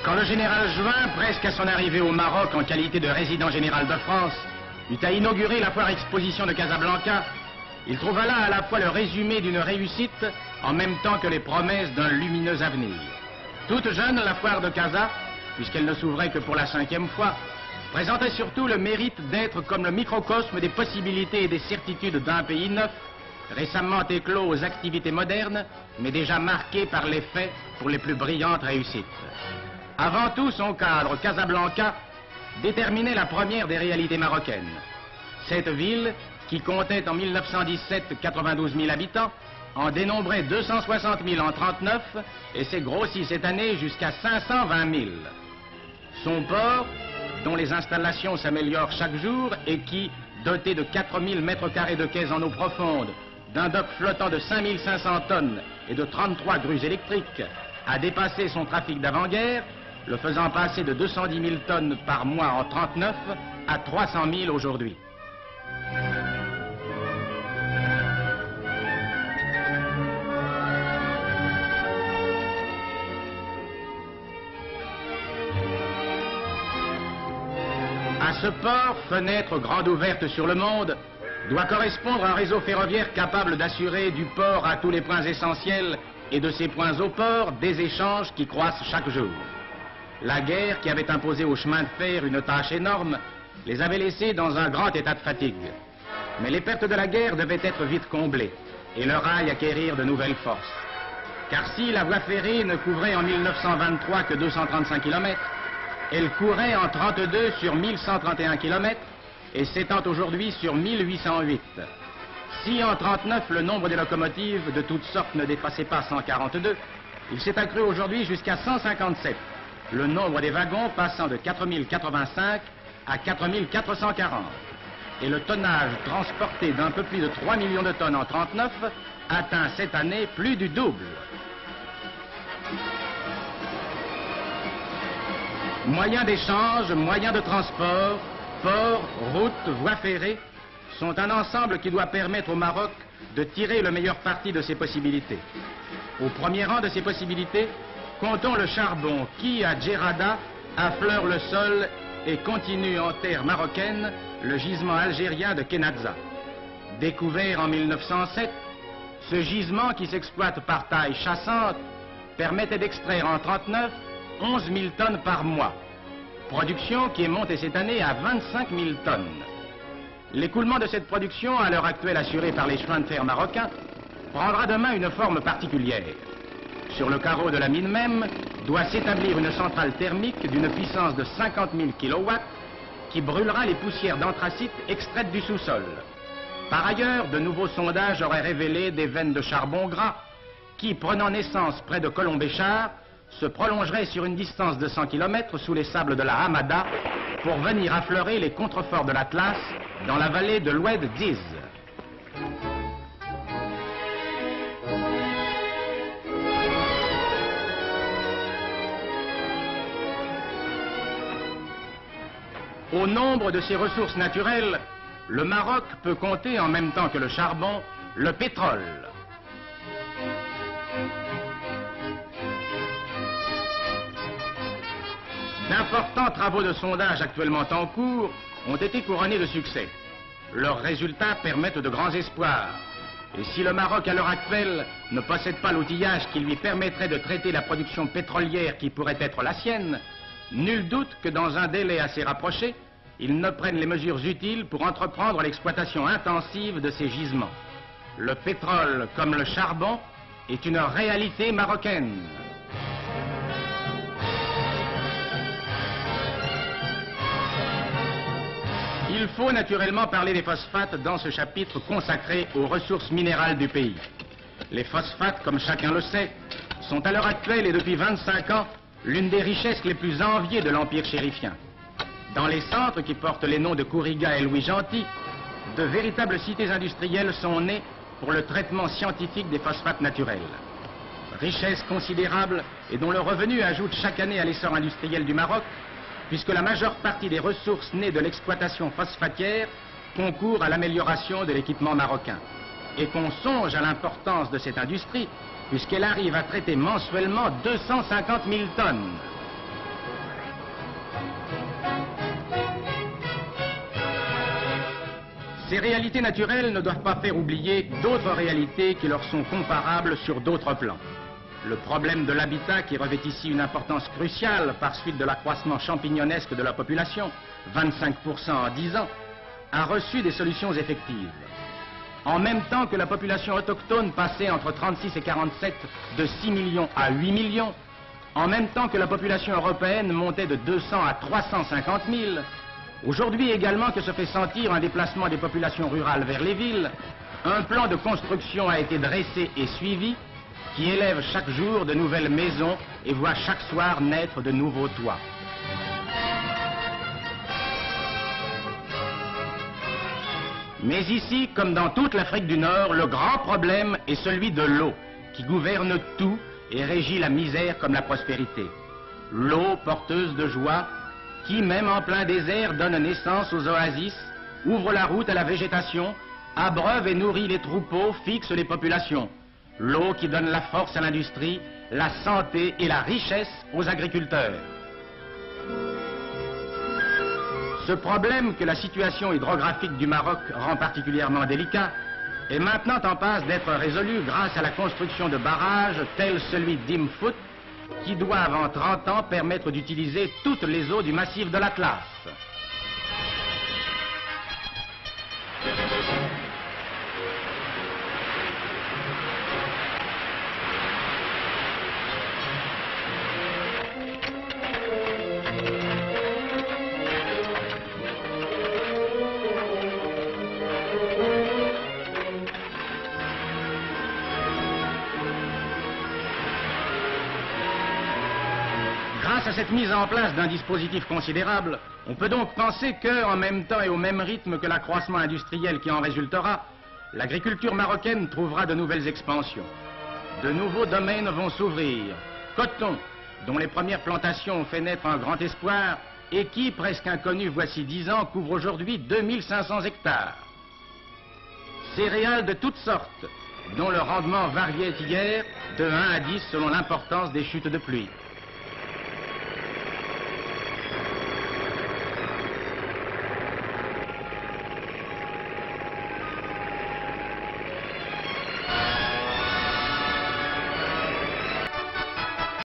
Quand le général Juin, presque à son arrivée au Maroc en qualité de résident général de France, eut à inaugurer la foire exposition de Casablanca, il trouva là à la fois le résumé d'une réussite en même temps que les promesses d'un lumineux avenir. Toute jeune, la foire de Casa, puisqu'elle ne s'ouvrait que pour la 5e fois, présentait surtout le mérite d'être comme le microcosme des possibilités et des certitudes d'un pays neuf, récemment éclos aux activités modernes, mais déjà marqué par les faits pour les plus brillantes réussites. Avant tout, son cadre, Casablanca, déterminait la première des réalités marocaines. Cette ville, qui comptait en 1917 92 000 habitants, en dénombrait 260 000 en 1939 et s'est grossi cette année jusqu'à 520 000. Son port, dont les installations s'améliorent chaque jour et qui, doté de 4 000 mètres carrés de quais en eau profonde, d'un dock flottant de 5 500 tonnes et de 33 grues électriques, a dépassé son trafic d'avant-guerre, le faisant passer de 210 000 tonnes par mois en 1939 à 300 000 aujourd'hui. À ce port, fenêtre grande ouverte sur le monde, doit correspondre un réseau ferroviaire capable d'assurer du port à tous les points essentiels et de ces points au port des échanges qui croissent chaque jour. La guerre, qui avait imposé au chemin de fer une tâche énorme, les avait laissés dans un grand état de fatigue. Mais les pertes de la guerre devaient être vite comblées et le rail acquérir de nouvelles forces. Car si la voie ferrée ne couvrait en 1923 que 235 km, elle courait en 1932 sur 1131 km et s'étend aujourd'hui sur 1808. Si en 1939 le nombre des locomotives de toutes sortes ne dépassait pas 142, il s'est accru aujourd'hui jusqu'à 157, le nombre des wagons passant de 4085 à 4440. Et le tonnage transporté d'un peu plus de 3 millions de tonnes en 1939 atteint cette année plus du double. Moyens d'échange, moyens de transport, ports, routes, voies ferrées sont un ensemble qui doit permettre au Maroc de tirer le meilleur parti de ses possibilités. Au premier rang de ces possibilités, comptons le charbon qui, à Djerada, affleure le sol et continue en terre marocaine le gisement algérien de Kenadza. Découvert en 1907, ce gisement qui s'exploite par taille chassante permettait d'extraire en 1939 11 000 tonnes par mois. Production qui est montée cette année à 25 000 tonnes. L'écoulement de cette production, à l'heure actuelle assurée par les chemins de fer marocains, prendra demain une forme particulière. Sur le carreau de la mine même, doit s'établir une centrale thermique d'une puissance de 50 000 kW qui brûlera les poussières d'anthracite extraites du sous-sol. Par ailleurs, de nouveaux sondages auraient révélé des veines de charbon gras qui, prenant naissance près de Colombéchard, se prolongeraient sur une distance de 100 km sous les sables de la Hamada pour venir affleurer les contreforts de l'Atlas dans la vallée de l'Oued Diz. Au nombre de ses ressources naturelles, le Maroc peut compter en même temps que le charbon, le pétrole. D'importants travaux de sondage actuellement en cours ont été couronnés de succès. Leurs résultats permettent de grands espoirs. Et si le Maroc, à l'heure actuelle, ne possède pas l'outillage qui lui permettrait de traiter la production pétrolière qui pourrait être la sienne, nul doute que dans un délai assez rapproché, ils ne prennent les mesures utiles pour entreprendre l'exploitation intensive de ces gisements. Le pétrole, comme le charbon, est une réalité marocaine. Il faut naturellement parler des phosphates dans ce chapitre consacré aux ressources minérales du pays. Les phosphates, comme chacun le sait, sont à l'heure actuelle et depuis 25 ans l'une des richesses les plus enviées de l'Empire chérifien. Dans les centres qui portent les noms de Kouriga et Louis Gentil, de véritables cités industrielles sont nées pour le traitement scientifique des phosphates naturels. Richesse considérable et dont le revenu ajoute chaque année à l'essor industriel du Maroc, puisque la majeure partie des ressources nées de l'exploitation phosphatière concourt à l'amélioration de l'équipement marocain. Et qu'on songe à l'importance de cette industrie, puisqu'elle arrive à traiter mensuellement 250 000 tonnes. Ces réalités naturelles ne doivent pas faire oublier d'autres réalités qui leur sont comparables sur d'autres plans. Le problème de l'habitat, qui revêt ici une importance cruciale par suite de l'accroissement champignonesque de la population, 25% en 10 ans, a reçu des solutions effectives. En même temps que la population autochtone passait entre 36 et 47 de 6 millions à 8 millions, en même temps que la population européenne montait de 200 à 350 000, aujourd'hui également que se fait sentir un déplacement des populations rurales vers les villes, un plan de construction a été dressé et suivi qui élève chaque jour de nouvelles maisons et voit chaque soir naître de nouveaux toits. Mais ici, comme dans toute l'Afrique du Nord, le grand problème est celui de l'eau, qui gouverne tout et régit la misère comme la prospérité. L'eau porteuse de joie, qui, même en plein désert, donne naissance aux oasis, ouvre la route à la végétation, abreuve et nourrit les troupeaux, fixe les populations. L'eau qui donne la force à l'industrie, la santé et la richesse aux agriculteurs. Ce problème que la situation hydrographique du Maroc rend particulièrement délicat est maintenant en passe d'être résolu grâce à la construction de barrages tels celui d'Imfout qui doivent en 30 ans permettre d'utiliser toutes les eaux du massif de l'Atlas. Grâce à cette mise en place d'un dispositif considérable, on peut donc penser que, en même temps et au même rythme que l'accroissement industriel qui en résultera, l'agriculture marocaine trouvera de nouvelles expansions. De nouveaux domaines vont s'ouvrir. Coton, dont les premières plantations ont fait naître un grand espoir, et qui, presque inconnu voici 10 ans, couvre aujourd'hui 2500 hectares. Céréales de toutes sortes, dont le rendement variait hier de 1 à 10 selon l'importance des chutes de pluie.